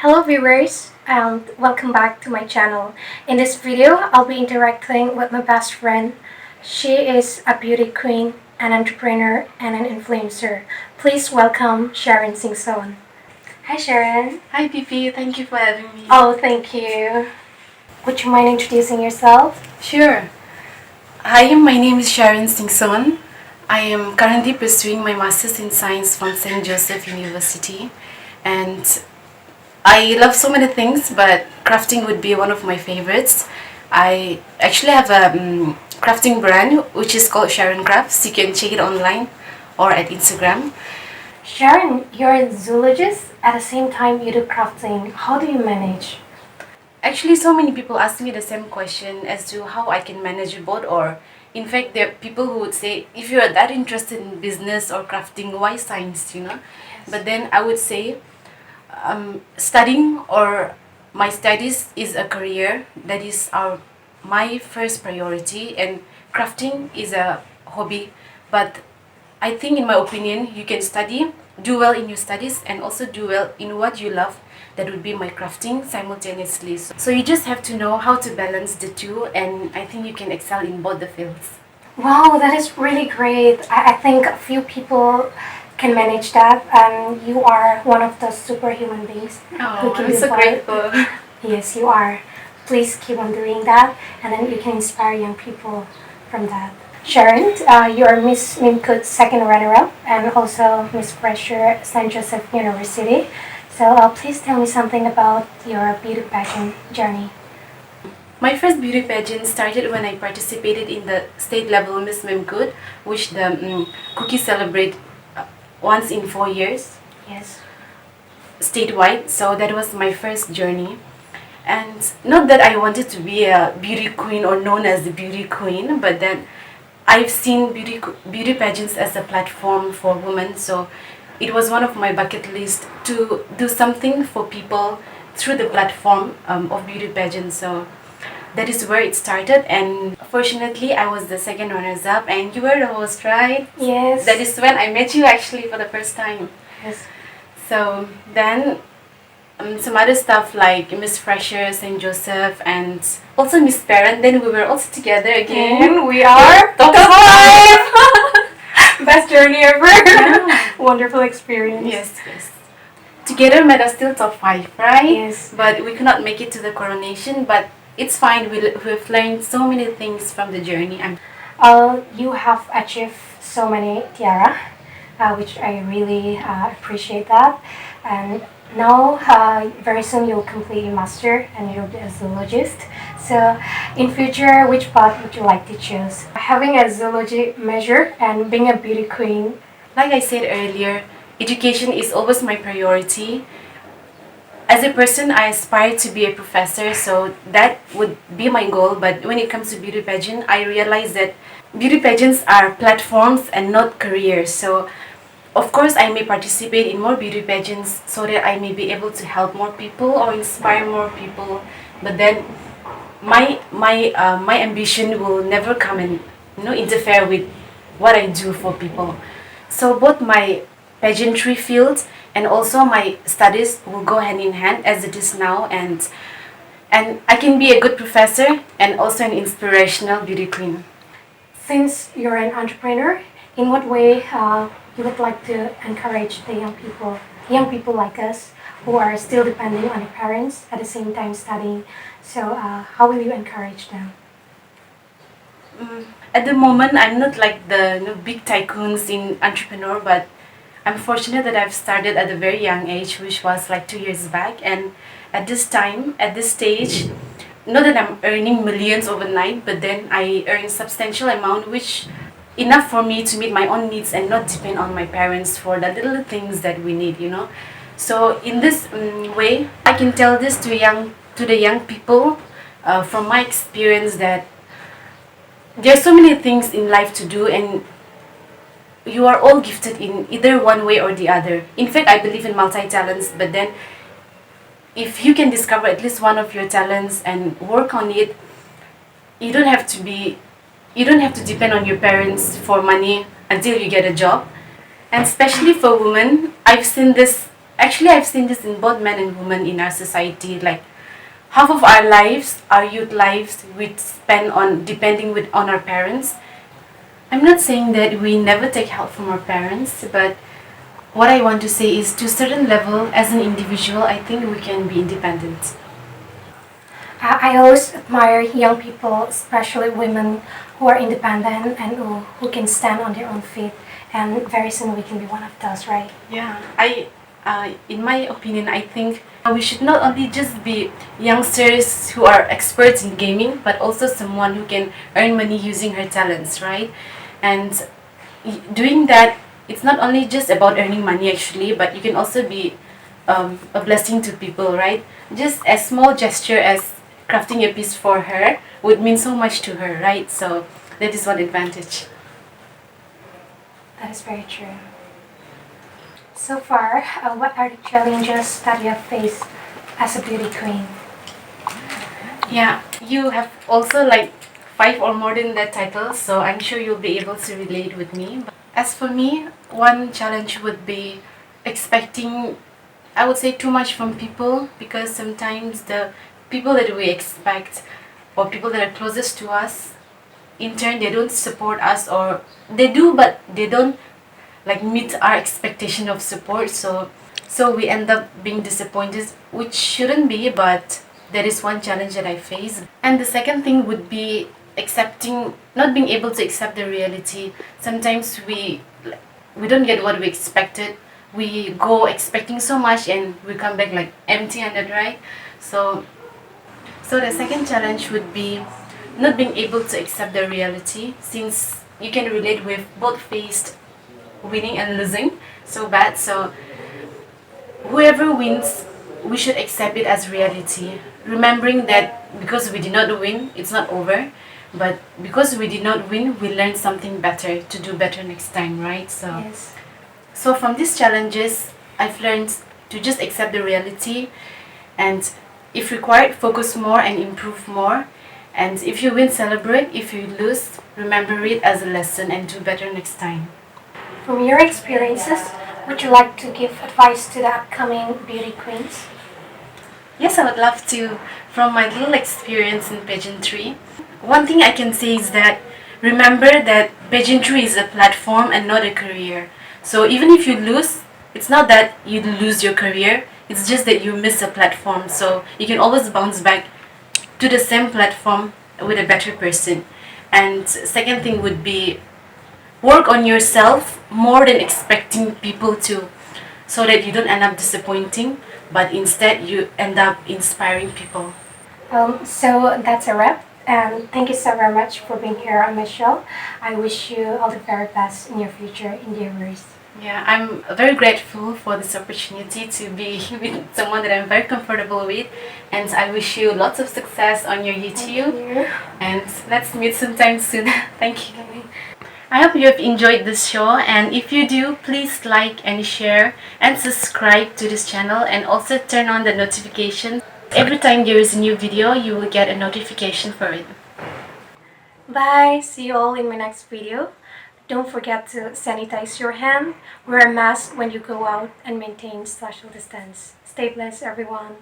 Hello viewers and welcome back to my channel. In this video, I'll be interacting with my best friend. She is a beauty queen, an entrepreneur, and an influencer. Please welcome Sharon Singson. Hi Sharon. Hi Pipi, thank you for having me. Oh, thank you. Would you mind introducing yourself? Sure. Hi, my name is Sharon Singson. I am currently pursuing my Masters in Science from St. Joseph University, and I love so many things, but crafting would be one of my favorites. I actually have a crafting brand which is called Sharon Crafts. You can check it online or at Instagram. Sharon, you're a zoologist. At the same time, you do crafting. How do you manage? Actually, so many people ask me the same question as to how I can manage both, or in fact, there are people who would say, if you are that interested in business or crafting, why science? Yes. But then I would say, studying or my studies is a career. That is my first priority, and crafting is a hobby. But I think, in my opinion, you can study, do well in your studies, and also do well in what you love. That would be my crafting simultaneously. So you just have to know how to balance the two, and I think you can excel in both the fields. Wow, that is really great. I think a few people can manage that, and you are one of those superhuman beings Oh, I'm so grateful. Yes, you are. Please keep on doing that, and then you can inspire young people from that. Sharon, you are Miss Mimco's second runner-up and also Miss Fresher St. Joseph University. So please tell me something about your beauty pageant journey. My first beauty pageant started when I participated in the state level Miss Mimco, which the Kuki celebrate once in 4 years. Yes. Statewide. So that was my first journey. And not that I wanted to be a beauty queen or known as the beauty queen, but then I've seen beauty pageants as a platform for women. So it was one of my bucket list to do something for people through the platform of beauty pageants. So that is where it started, and fortunately I was the second runners-up, and you were the host, right? Yes. That is when I met you actually for the first time. Yes. So then some other stuff like Miss Fresher, St. Joseph, and also Miss Parent. Then we were also together again. We are top 5! Best journey ever. Yeah. Wonderful experience. Yes. Together made us still top 5, right? Yes. But we could not make it to the coronation, but it's fine. We've learned so many things from the journey. You have achieved so many tiara, which I really appreciate that. And now, very soon you'll complete your master and you'll be a zoologist. So, in future, which path would you like to choose? Having a zoology major and being a beauty queen. Like I said earlier, education is always my priority. As a person, I aspire to be a professor, so that would be my goal. But when it comes to beauty pageant, I realize that beauty pageants are platforms and not careers. So, of course, I may participate in more beauty pageants so that I may be able to help more people or inspire more people. But then, my ambition will never come and interfere with what I do for people. So both my pageantry field and also my studies will go hand in hand as it is now, and I can be a good professor and also an inspirational beauty queen. Since you're an entrepreneur, in what way you would like to encourage the young people like us who are still depending on their parents at the same time studying? So how will you encourage them? At the moment, I'm not like the big tycoons in entrepreneur, but I'm fortunate that I've started at a very young age, which was like 2 years back. And at this time, at this stage, not that I'm earning millions overnight, but then I earn substantial amount, which enough for me to meet my own needs and not depend on my parents for the little things that we need. So in this way, I can tell this to the young people from my experience, that there are so many things in life to do, and you are all gifted in either one way or the other. In fact, I believe in multi-talents, but then if you can discover at least one of your talents and work on it, you don't have to depend on your parents for money until you get a job. And especially for women, I've seen this actually I've seen this in both men and women in our society. Like half of our lives, our youth lives, we spend on depending on our parents. I'm not saying that we never take help from our parents, but what I want to say is, to a certain level, as an individual, I think we can be independent. I always admire young people, especially women, who are independent and who can stand on their own feet. And very soon we can be one of those, right? Yeah, in my opinion, I think we should not only just be youngsters who are experts in gaming, but also someone who can earn money using her talents, right? And doing that, it's not only just about earning money actually, but you can also be a blessing to people, right? Just a small gesture as crafting a piece for her would mean so much to her, right? So that is one advantage. That is very true. So far, what are the challenges that you have faced as a beauty queen? Yeah, you have also like 5 or more than that title, so I'm sure you'll be able to relate with me. As for me, one challenge would be expecting, I would say, too much from people, because sometimes the people that we expect or people that are closest to us, in turn, they don't support us, or they do, but they don't like meet our expectation of support. So we end up being disappointed, which shouldn't be, but that is one challenge that I face. And the second thing would be accepting, not being able to accept the reality. Sometimes we don't get what we expected. We go expecting so much and we come back like empty-handed, right? So the second challenge would be not being able to accept the reality, since you can relate with both faced winning and losing so bad. So whoever wins, we should accept it as reality, remembering that because we did not win, it's not over, but because we did not win, we learned something better to do better next time, right? Yes. So from these challenges, I've learned to just accept the reality, and if required, focus more and improve more. And if you win, celebrate. If you lose, remember it as a lesson and do better next time. From your experiences, would you like to give advice to the upcoming beauty queens? Yes, I would love to. From my little experience in pageantry, one thing I can say is that remember that pageantry is a platform and not a career. So even if you lose, it's not that you lose your career, it's just that you miss a platform. So you can always bounce back to the same platform with a better person. And second thing would be work on yourself more than expecting people to, so that you don't end up disappointing, but instead you end up inspiring people. So that's a wrap. And thank you so very much for being here on my show. I wish you all the very best in your future endeavors. Yeah, I'm very grateful for this opportunity to be with someone that I'm very comfortable with, and I wish you lots of success on your YouTube. Thank you. And let's meet sometime soon. Thank you. I hope you have enjoyed this show, and if you do, please like and share and subscribe to this channel, and also turn on the notifications. Every time there is a new video, you will get a notification for it. Bye. See you all in my next video. Don't forget to sanitize your hand, wear a mask when you go out, and maintain social distance. Stay blessed, everyone.